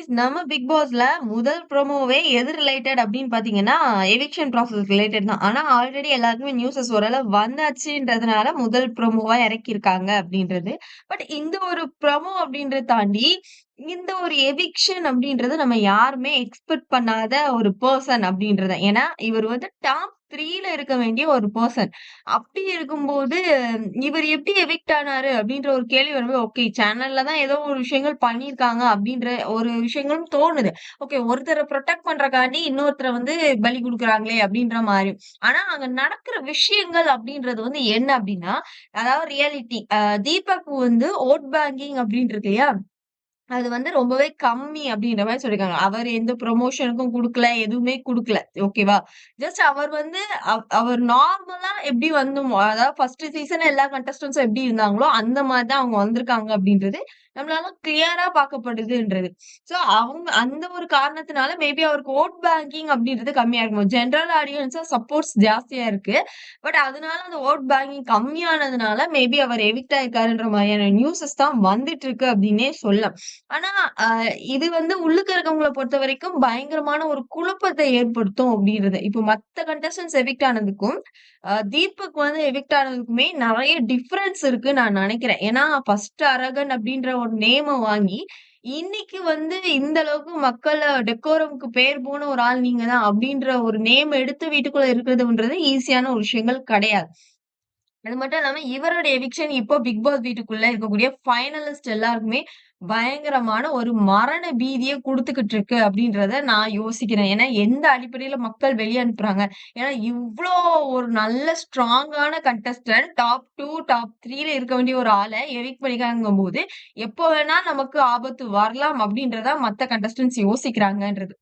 நம்ம பிக் பாஸ்ல முதல் ப்ரோமோவே எது ரிலேட்டட் அப்படின்னு பாத்தீங்கன்னா, எவிக்ஷன் ப்ராசஸ் ரிலேட்டட் தான். ஆனா ஆல்ரெடி எல்லாருக்குமே நியூஸஸ் ஓரளவு வந்தாச்சுன்றதுனால முதல் ப்ரோமோவா இறக்கியிருக்காங்க அப்படின்றது. பட் இந்த ஒரு ப்ரோமோ அப்படின்றத தாண்டி, இந்த ஒரு எவிக்ஷன் அப்படின்றது நம்ம யாருமே எக்ஸ்பெக்ட் பண்ணாத ஒரு பெர்சன் அப்படின்றத. ஏன்னா, இவர் வந்து டாப் 3ல இருக்க வேண்டிய ஒரு பெர்சன். அப்படி இருக்கும்போது, இவர் எப்படி எவிக்ட் ஆனாரு அப்படின்ற ஒரு கேள்வி வரும்போது, ஓகே சேனல்ல தான் ஏதோ ஒரு விஷயங்கள் பண்ணியிருக்காங்க அப்படின்ற ஒரு விஷயங்களும் தோணுது. ஓகே ஒருத்தர புரொடெக்ட் பண்றக்காண்டி இன்னொருத்தர வந்து பலி குடுக்குறாங்களே அப்படின்ற மாரி. ஆனா அங்க நடக்கிற விஷயங்கள் அப்படின்றது வந்து என்ன அப்படின்னா, அதாவது ரியாலிட்டி. தீபக் வந்து வோட் பேங்கிங் அப்படின்னு இருக்கு இல்லையா? அது வந்து ரொம்பவே கம்மி அப்படின்ற மாரி சொல்லியிருக்காங்க. அவர் எந்த ப்ரமோஷனுக்கும் குடுக்கல, எதுவுமே குடுக்கல. ஓகேவா? ஜஸ்ட் அவர் வந்து அவர் நார்மலா எப்படி வந்து அதாவது ஃபர்ஸ்ட் சீசன் எல்லா கண்டஸ்டன்ட்ஸும் எப்படி இருந்தாங்களோ, அந்த மாரி தான் அவங்க வந்திருக்காங்க அப்படின்றது, நம்மளால கிளியரா பார்க்கப்படுதுன்றது. சோ அவங்க அந்த ஒரு காரணத்தினால மேபி அவருக்கு வோட் பேங்கிங் அப்படின்றது கம்மியா இருக்கும். ஜெனரல் ஆடியன்ஸா சப்போர்ட்ஸ் ஜாஸ்தியா இருக்கு. பட் அதனால அந்த வோட் பேங்கிங் கம்மியானதுனால மேபி அவர் எவிக்ட் ஆயிருக்காருன்ற மாரியான நியூஸஸ் தான் வந்துட்டு இருக்கு அப்படின்னே சொல்லலாம். ஆனா, அ இது வந்து உள்ளுக்க இருக்கவங்கள பொறுத்தவரைக்கும் பயங்கரமான ஒரு குழப்பத்தை ஏற்படுத்தும் அப்படின்றது. இப்போ மத்த கண்டஸ்டன்ட்ஸ் எவிக்ட் ஆனதுக்கும், தீபக் வந்து எவிக்ட் ஆனதுக்குமே நெறைய டிஃபரன்ஸ் இருக்கு நான் நெனைக்கிறேன். ஏன்னா, ஃபர்ஸ்ட் அரகன் அப்படின்ற ஒரு நேம வாங்கி, இன்னைக்கு வந்து இந்த அளவுக்கு மக்கள டெக்கோரம்க்கு பேர் போன ஒரு ஆள் நீங்க தான் அப்படின்ற ஒரு நேம் எடுத்து வீட்டுக்குள்ள இருக்கிறதுன்றது ஈஸியான ஒரு விஷயங்கள் கிடையாது. அது மட்டும் இல்லாம இவரோட எவிக்ஷன் இப்போ பிக் பாஸ் வீட்டுக்குள்ள இருக்கக்கூடிய ஃபைனலிஸ்ட் எல்லாருக்குமே பயங்கரமான ஒரு மரண பீதிய குடுத்துக்கிட்டு இருக்கு அப்படின்றத நான் யோசிக்கிறேன். ஏன்னா, எந்த அடிப்படையில மக்கள் வெளிய அனுப்புறாங்க. ஏன்னா, இவ்ளோ ஒரு நல்ல ஸ்ட்ராங்கான கண்டஸ்டன்ட் டாப் 2, டாப் 3ல இருக்க வேண்டிய ஒரு ஆள எவிக்ட் பண்ணிருக்காங்கங்கும்போது, எப்போ வேணா நமக்கு ஆபத்து வரலாம் அப்படின்றத மத்த கண்டஸ்டன்ட்ஸ் யோசிக்கிறாங்கன்றது.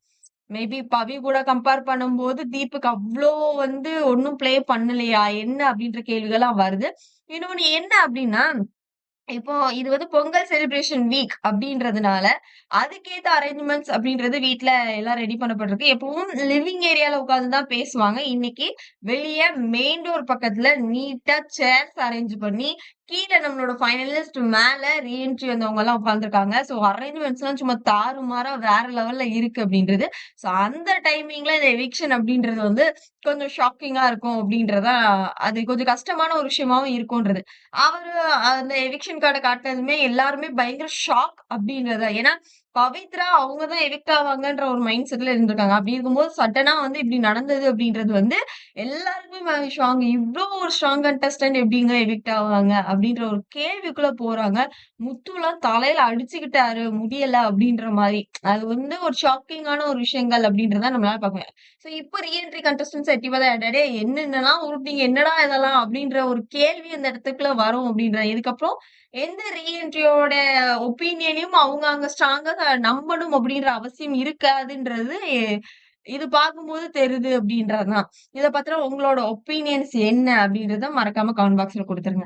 மேபி பவி கூட கம்பேர் பண்ணும்போது, தீபக் அவ்ளோ வந்து ஒண்ணும் ப்ளே பண்ணலையா? என்ன அப்டின்ற கேள்விகள்லாம் வருது. இன்னொன்னு என்ன அப்டின்னா, இப்போ இது வந்து பொங்கல் செலிப்ரேஷன் வீக் அப்டின்றதுனால, அதுக்கேத்த அரேஞ்ச்மெண்ட்ஸ் அப்டின்றது வீட்ல எல்லாம் ரெடி பண்ணப்பட்டிருக்கு. எப்பவும் லிவிங் ஏரியால உட்கார்ந்து தான் பேசுவாங்க. இன்னைக்கு வெளிய மெயின் டோர் பக்கத்துல நீட்டா சேர்ஸ் அரேஞ்ச் பண்ணி, கீழ நம்மளோட ஃபைனலிஸ்ட் மேல ரீஎன்ட்ரி வந்தவங்கலாம் உட்கார்ந்துருக்காங்க. ஸோ அரேஞ்ச்மெண்ட்ஸ்லாம் சும்மா தாறுமாறா வேற லெவல்ல இருக்கு அப்டின்றது. ஸோ அந்த டைமிங்ல இந்த எவிக்ஷன் அப்டின்றது வந்து கொஞ்சம் ஷாக்கிங்கா இருக்கும் அப்டின்றதா அது கொஞ்சம் கஷ்டமான ஒரு விஷயமாவும் இருக்கும்ன்றது. அவரு அந்த எவிக்ஷன் கார்ட காட்டுனதுமே எல்லாருமே பயங்கர ஷாக் அப்டின்றத. ஏன்னா, பவித்ரா அவங்க தான் எவிக்ட் ஆவாங்கன்ற ஒரு மைண்ட் செட்ல இருந்திருக்காங்க. அப்டி இருக்கும்போது சடனா வந்து இப்டி நடந்தது அப்டின்றது வந்து எல்லாருக்குமே ஷாக். இவ்ளோ ஒரு ஸ்ட்ராங் கண்டஸ்டன்ட் எப்டிங்க எவிக்ட் ஆவாங்க? அப்டின்ற ஒரு கேள்விக்குள்ள போறாங்க. முத்துலாம் தலையில அடிச்சுக்கிட்டாரு முடியல அப்டின்ற மாரி. அது வந்து ஒரு ஷாக்கிங்கான ஒரு விஷயங்கள் அப்டின்றத நம்மளால பார்க்க முடியும். சோ இப்ப ரீஎன்ட்ரி கண்டஸ்டன்ட்ஸ் எட்டி பார்த்தா, "டேய் என்னென்னலாம் உருட்டுனீங்க? என்னடா இதெல்லாம்?" அப்படின்ற ஒரு கேள்வி அந்த இடத்துக்குள்ள வரும் அப்படின்ற இதுக்கப்புறம் எந்த ரீஎன்ட்ரியோட ஒப்பீனியனையும் அவங்க அங்க ஸ்ட்ராங்கா நம்பணும் அப்படின்ற அவசியம் இருக்காதுன்றது இது பார்க்கும்போது தெரியுது அப்படின்றது தான். இத பத்தின உங்களோட ஒப்பீனியன்ஸ் என்ன அப்படின்றத மறக்காம கமெண்ட் பாக்ஸ்ல குடுத்துருங்க.